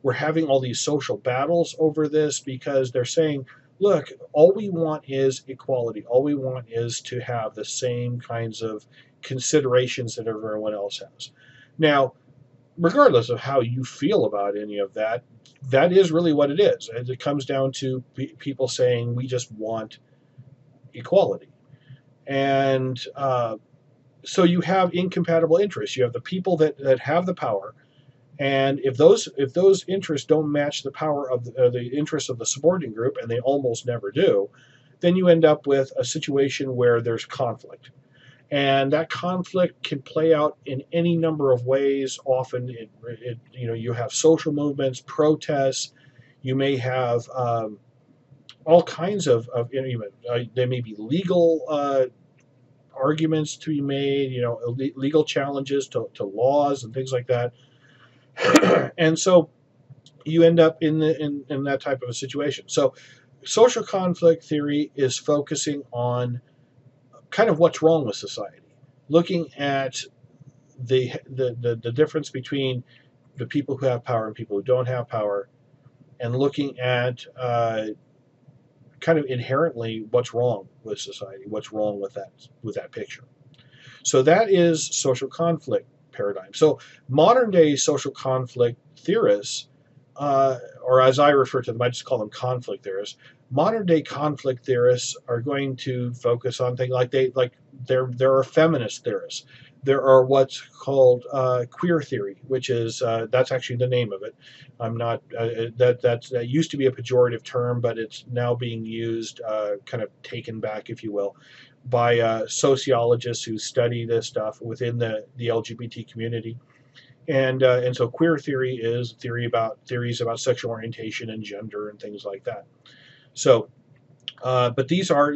We're having all these social battles over this because they're saying, look, all we want is equality. All we want is to have the same kinds of considerations that everyone else has. Now, regardless of how you feel about any of that, that is really what it is. And it comes down to people saying we just want equality. And so you have incompatible interests. You have the people that have the power, and if those interests don't match the power of the interests of the subordinate group, and they almost never do, then you end up with a situation where there's conflict. And that conflict can play out in any number of ways. Often, you have social movements, protests. You may have all kinds there may be legal arguments to be made. Legal challenges to laws and things like that. And so you end up in that type of a situation. So social conflict theory is focusing on kind of what's wrong with society, looking at the difference between the people who have power and people who don't have power, and looking at kind of inherently what's wrong with society, what's wrong with that picture. So that is social conflict paradigm. So modern day social conflict theorists, or as I refer to them, I just call them conflict theorists. Modern day conflict theorists are going to focus on things like there are feminist theorists. There are what's called queer theory, which is that's actually the name of it. I'm not that used to be a pejorative term, but it's now being used, kind of taken back, if you will, by sociologists who study this stuff within the LGBT community. And so queer theory is theories about sexual orientation and gender and things like that. So, but these are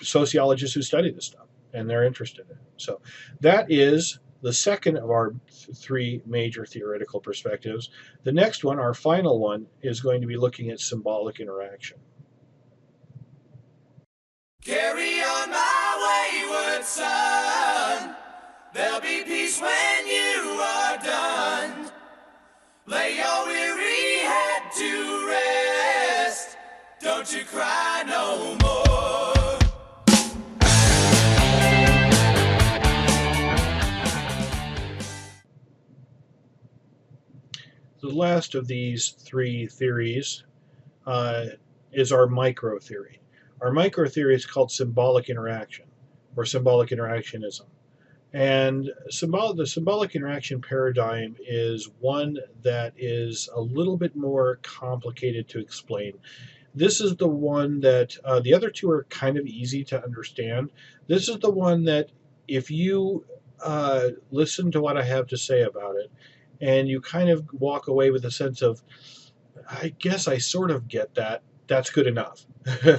sociologists who study this stuff, and they're interested in it. So that is the second of our three major theoretical perspectives. The next one, our final one, is going to be looking at symbolic interaction. Carry on, my wayward son. There'll be peace when you are done. Lay your weary head to rest. Don't you cry no more. The last of these three theories is our micro theory. Our micro theory is called symbolic interaction, or symbolic interactionism. And the symbolic interaction paradigm is one that is a little bit more complicated to explain. This is the one that the other two are kind of easy to understand. This is the one that if you listen to what I have to say about it, and you kind of walk away with a sense of, I guess I sort of get that, that's good enough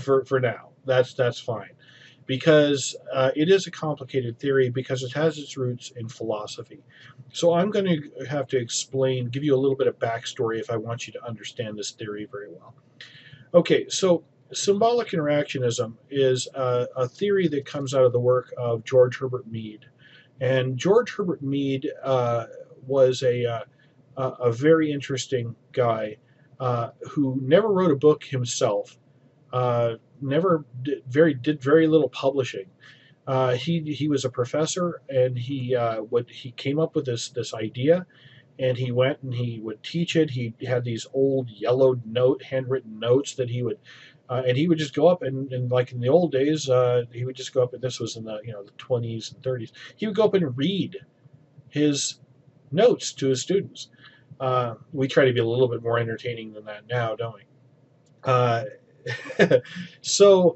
for now. That's fine. Because it is a complicated theory, because it has its roots in philosophy. So I'm going to have to give you a little bit of backstory if I want you to understand this theory very well. Okay, so symbolic interactionism is a theory that comes out of the work of George Herbert Mead. And George Herbert Mead was a very interesting guy who never wrote a book himself, never did very little publishing. He was a professor, and he came up with this idea, and he went and he would teach it. He had these old yellowed handwritten notes that he would. And he would just go up and like in the old days, he would just go up, and this was in the the 20s and 30s. He would go up and read his notes to his students. We try to be a little bit more entertaining than that now, don't we? So,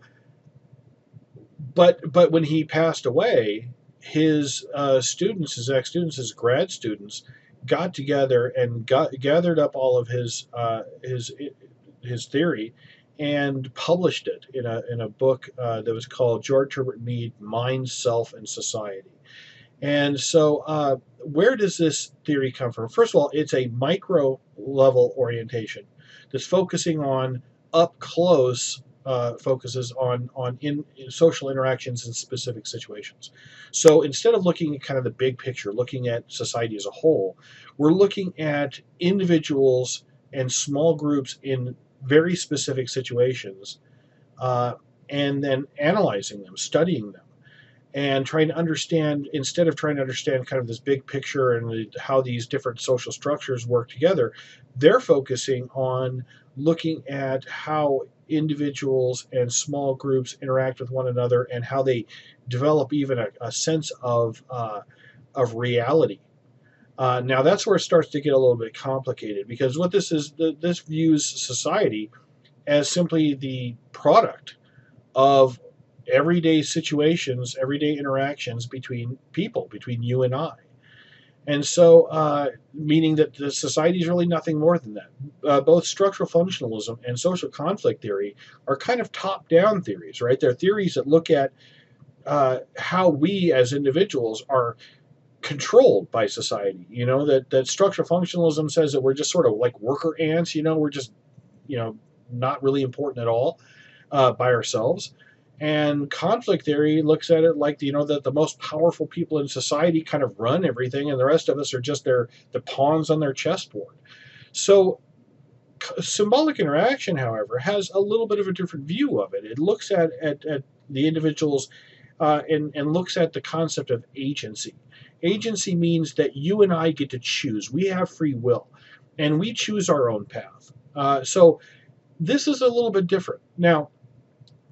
but when he passed away, his students, his ex-students, his grad students, got together and gathered up all of his theory and published it in a book that was called George Herbert Mead: Mind, Self, and Society. And so, where does this theory come from? First of all, it's a micro level orientation that's focusing on up close, focuses on in social interactions in specific situations. So instead of looking at kind of the big picture, looking at society as a whole, we're looking at individuals and small groups in very specific situations, and then analyzing them, studying them. and trying to understand, instead of trying to understand kind of this big picture and how these different social structures work together, they're focusing on looking at how individuals and small groups interact with one another and how they develop even a sense of reality. Now that's where it starts to get a little bit complicated, because what this is, this views society as simply the product of everyday situations, everyday interactions between people, between you and I. And so, meaning that the society is really nothing more than that. Both structural functionalism and social conflict theory are kind of top-down theories, right? They're theories that look at how we as individuals are controlled by society. That structural functionalism says that we're just sort of like worker ants. We're just not really important at all by ourselves. And conflict theory looks at it like that the most powerful people in society kind of run everything, and the rest of us are just the pawns on their chessboard. So symbolic interaction, however, has a little bit of a different view of it. It looks at the individuals and looks at the concept of agency. Agency means that you and I get to choose. We have free will, and we choose our own path. So this is a little bit different. Now,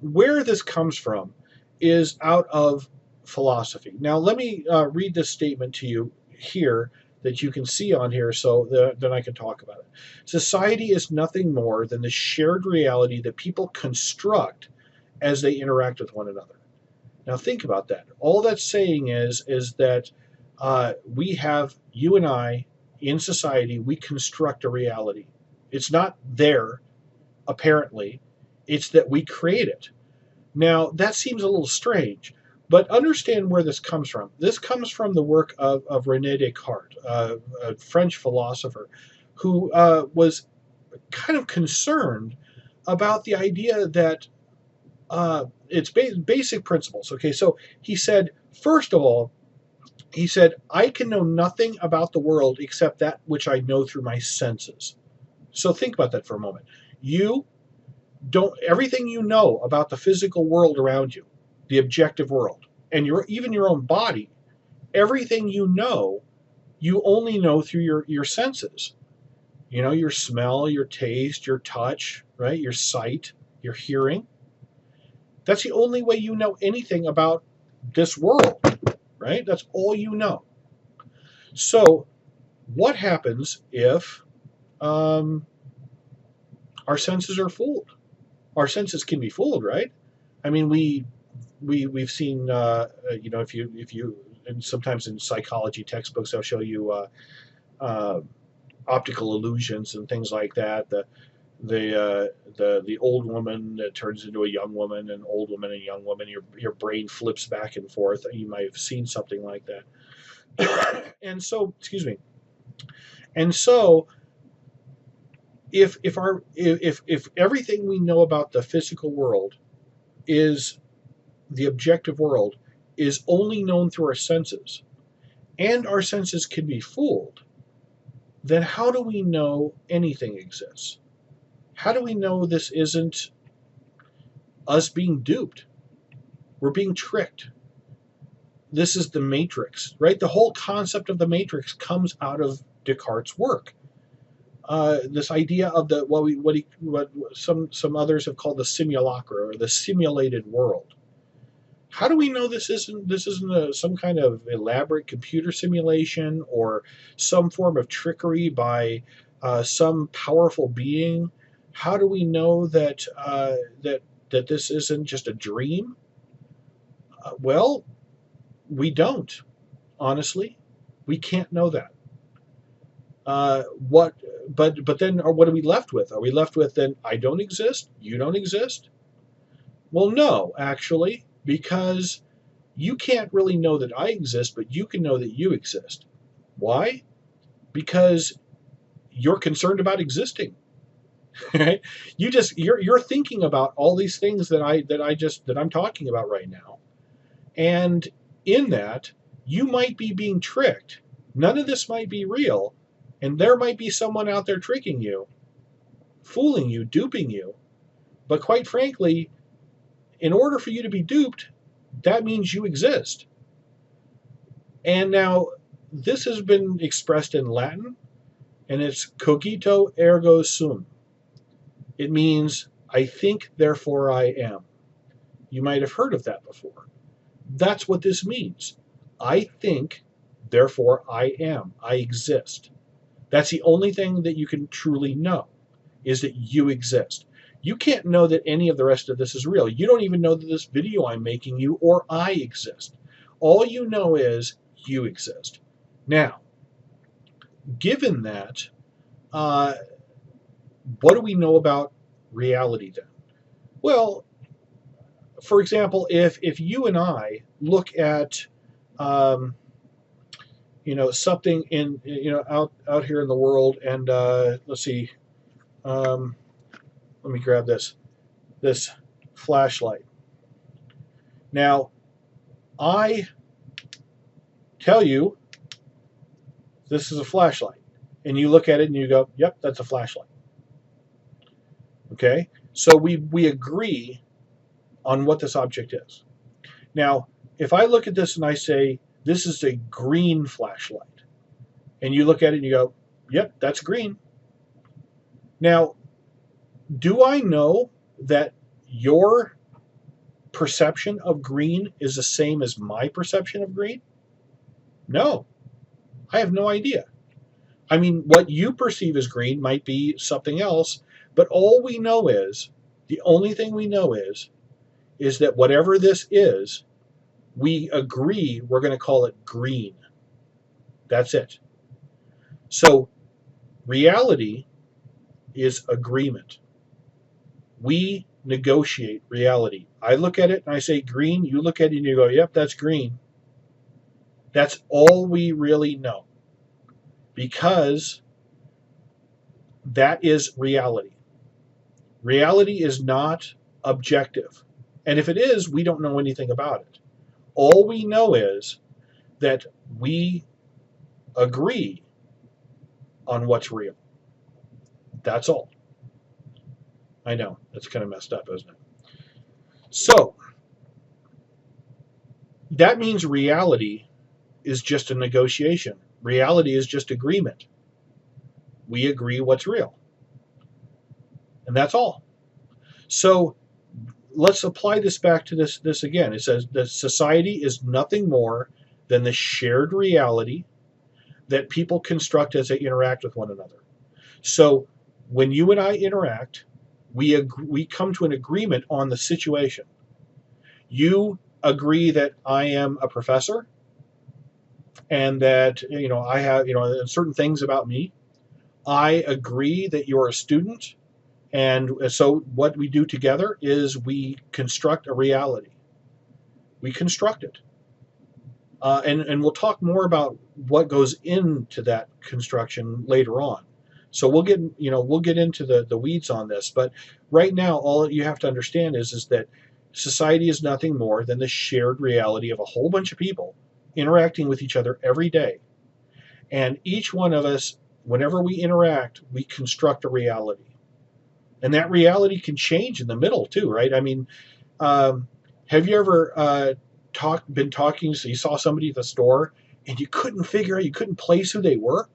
where this comes from is out of philosophy. Now, let me read this statement to you here that you can see on here, so then I can talk about it. Society is nothing more than the shared reality that people construct as they interact with one another. Now, think about that. All that's saying is that we have, you and I, in society, we construct a reality. It's not there, apparently. It's that we create it. Now, that seems a little strange, but understand where this comes from. This comes from the work of Rene Descartes, a French philosopher, who was kind of concerned about the idea that it's basic principles. Okay, so he said, first of all, he said, I can know nothing about the world except that which I know through my senses. So think about that for a moment. Everything you know about the physical world around you, the objective world, and even your own body, everything you only know through your senses. Your smell, your taste, your touch, right? Your sight, your hearing. That's the only way you know anything about this world, right? That's all you know. So what happens if our senses are fooled? Our senses can be fooled, right? I mean, we've seen, if you, and sometimes in psychology textbooks they'll show you optical illusions and things like that. The old woman that turns into a young woman, and old woman and young woman. Your brain flips back and forth. You might have seen something like that. And so, excuse me. And so, if everything we know about the physical world is the objective world is only known through our senses, and our senses can be fooled, then how do we know anything exists? How do we know this isn't us being duped? We're being tricked. This is the matrix, right? The whole concept of the matrix comes out of Descartes' work. This idea of what some others have called the simulacra, or the simulated world. How do we know this isn't some kind of elaborate computer simulation or some form of trickery by some powerful being? How do we know that this isn't just a dream? Well, we don't. Honestly, we can't know that. But then, what are we left with? Are we left with then I don't exist, you don't exist? Well, no, actually, because you can't really know that I exist, but you can know that you exist. Why? Because you're concerned about existing. Right? You're thinking about all these things that I'm talking about right now, and in that you might be being tricked. None of this might be real, and there might be someone out there tricking you, fooling you, duping you. But quite frankly, in order for you to be duped, that means you exist. And now this has been expressed in Latin, and it's cogito ergo sum. It means I think, therefore I am. You might have heard of that before. That's what this means. I think, therefore I am. I exist. That's the only thing that you can truly know, is that you exist. You can't know that any of the rest of this is real. You don't even know that this video I'm making you or I exist. All you know is you exist. Now, given that, what do we know about reality then? Well, for example, if you and I look at something in out here in the world, and let's see, let me grab this flashlight. Now, I tell you this is a flashlight, and you look at it and you go, "Yep, that's a flashlight." Okay, so we agree on what this object is. Now, if I look at this and I say this is a green flashlight, and you look at it and you go, "Yep, that's green." Now, do I know that your perception of green is the same as my perception of green? No, I have no idea. I mean, what you perceive as green might be something else, but the only thing we know is that whatever this is, we agree we're going to call it green. That's it. So, reality is agreement. We negotiate reality. I look at it and I say green, you look at it and you go, "Yep, that's green." That's all we really know, because that is reality. Reality is not objective. And if it is, we don't know anything about it. All we know is that we agree on what's real. That's all. I know, that's kind of messed up, isn't it? So, that means reality is just a negotiation. Reality is just agreement. We agree what's real. And that's all. So, let's apply this back to this again. It says that society is nothing more than the shared reality that people construct as they interact with one another. So when you and I interact, we come to an agreement on the situation. You agree that I am a professor, and that I have certain things about me. I agree that you're a student. And so what we do together is we construct a reality. We construct it. And we'll talk more about what goes into that construction later on. So we'll get into the weeds on this. But right now, all you have to understand is that society is nothing more than the shared reality of a whole bunch of people interacting with each other every day. And each one of us, whenever we interact, we construct a reality. And that reality can change in the middle too, right? I mean, have you ever been talking, so you saw somebody at the store and you couldn't place who they were,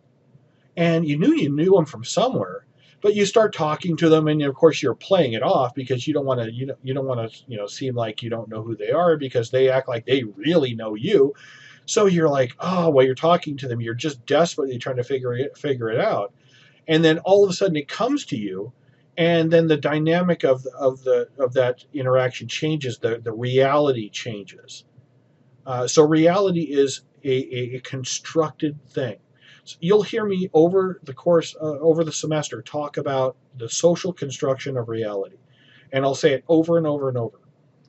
and you knew them from somewhere, but you start talking to them, and of course you're playing it off because you don't want to seem like you don't know who they are, because they act like they really know you. So you're like, oh, while you're talking to them, you're just desperately trying to figure it out, and then all of a sudden it comes to you. And then the dynamic of that interaction changes. The reality changes. So reality is a constructed thing. So you'll hear me over the semester talk about the social construction of reality, and I'll say it over and over and over.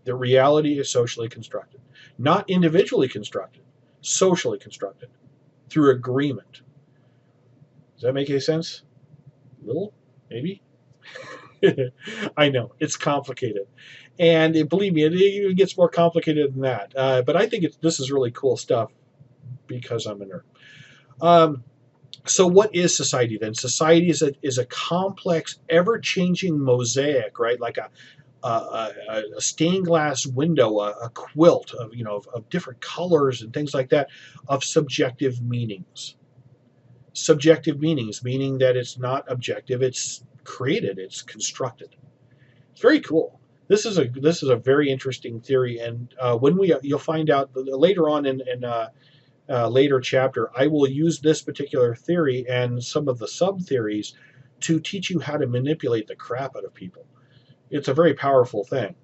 The reality is socially constructed, not individually constructed, socially constructed through agreement. Does that make any sense? A little, maybe. I know, it's complicated, and believe me, it even gets more complicated than that. But I think this is really cool stuff because I'm a nerd. So, what is society then? Society is a complex, ever-changing mosaic, right? Like a stained glass window, a quilt of of different colors and things like that, of subjective meanings. Subjective meanings, meaning that it's not objective, it's created, it's constructed. It's very cool. This is a very interesting theory, and when you'll find out later on in later chapter, I will use this particular theory and some of the sub theories to teach you how to manipulate the crap out of people. It's a very powerful thing.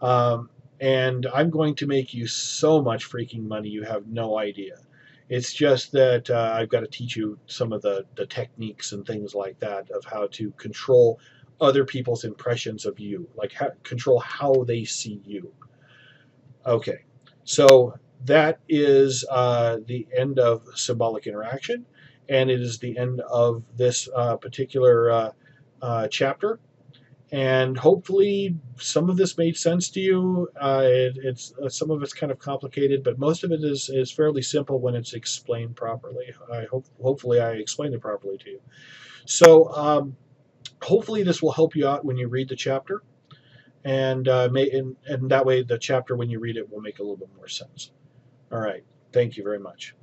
Um, and I'm going to make you so much freaking money you have no idea. It's just that I've got to teach you some of the techniques and things like that of how to control other people's impressions of you, like control how they see you. Okay, so that is the end of symbolic interaction, and it is the end of this particular chapter. And hopefully, some of this made sense to you. It's some of it's kind of complicated, but most of it is fairly simple when it's explained properly. Hopefully I explained it properly to you. So hopefully this will help you out when you read the chapter, and and that way the chapter when you read it will make a little bit more sense. All right. Thank you very much.